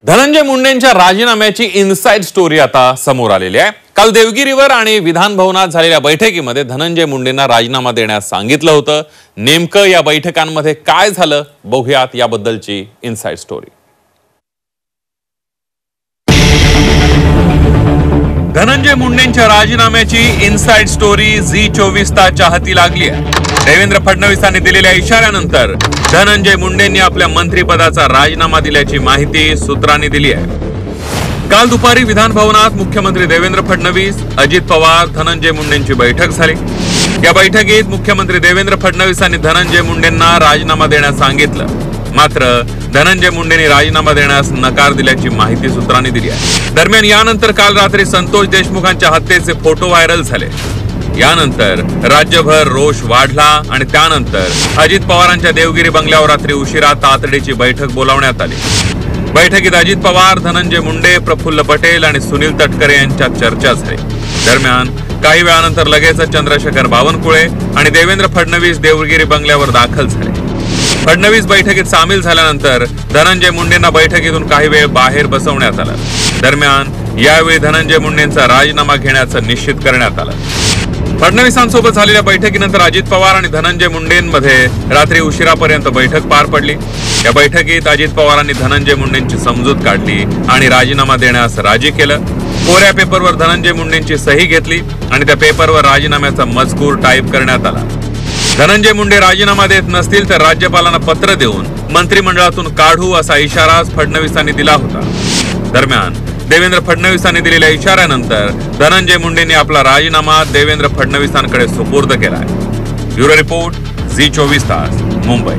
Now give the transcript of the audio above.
धनंजय मुंडेंच्या राजीनाम्याची inside story आता समोर आलेली आहे। काल देवगिरीवर आणि विधान भवनात झालेल्या बैठकीमध्ये धनंजय मुंडेंना राजीनामा देण्यास सांगितलं होतं। नेमकं या बैठकांमध्ये काय झालं बघूयात याबद्दलची इनसाइड स्टोरी। धनंजय मुंडेंच्या राजीनाम्याची इनसाइड स्टोरी झी24 तासच्या हाती लागली आहे। देवेंद्र फडणवीसांनी दिलेल्या इशाऱ्यानंतर धनंजय मुंडेंनी आपल्या मंत्रिपदाचा राजीनामा दिल्याची माहिती सूत्रांनी दिली आहे। काल दुपारी विधान भवनात मुख्यमंत्री देवेंद्र फडणवीस, अजित पवार, धनंजय मुंडेंची बैठक झाली। या बैठकीत मुख्यमंत्री देवेंद्र फडणवीसांनी धनंजय मुंडेंना राजीनामा देण्यास सांगितलं। मात्र धनंजय मुंडेंनी राजीनामा देण्यास नकार दिल्याची माहिती सूत्रांनी दिली आहे। दरम्यान यानंतर काल रात्री संतोष देशमुखांच्या हत्येचे फोटो व्हायरल झाले। यानंतर राज्यभर रोष वाढला आणि त्यानंतर अजित पवारांच्या देवगिरी बंगल्यावर रात्री उशिरा तातडीची बैठक बोलावण्यात आली। बैठकीत अजित पवार, धनंजय मुंडे, प्रफुल्ल पटेल आणि सुनील तटकरे यांच्यात चर्चा झाली। दरम्यान काही वेळानंतर लगेचच चंद्रशेखर बावनकुळे आणि देवेंद्र फडणवीस देवगिरी बंगल्यावर दाखल झाले। फडणवीस बैठकीत सामील झाल्यानंतर धनंजय मुंडेंना बैठकीतून काही वेळ बाहेर बसवण्यात आलं। दरम्यान यावेळी धनंजय मुंडेंचा राजीनामा घेण्याचं निश्चित करण्यात आलं। फडणवीसांसोबत झालेल्या बैठकीनंतर अजित पवार आणि धनंजय मुंडेंमध्ये रात्री उशिरापर्यंत बैठक पार पडली। या बैठकीत अजित पवारांनी धनंजय मुंडेंची समजूत काढली आणि राजीनामा देण्यास राजी केलं। कोऱ्या पेपरवर धनंजय मुंडेंची सही घेतली आणि त्या पेपरवर राजीनाम्याचा मजकूर टाईप करण्यात आला। धनंजय मुंडे राजीनामा देत नसतील तर राज्यपालांना पत्र देऊन मंत्रिमंडळातून काढू असा इशारा फडणवीसांनी दिला होता। दरम्यान देवेंद्र फडणवीसांनी दिलेल्या इशाऱ्यानंतर धनंजय मुंडेंनी आपला राजीनामा देवेंद्र फडणवीसांकडे सुपूर्द केलाय। ब्युरो रिपोर्ट, झी24 तास, मुंबई।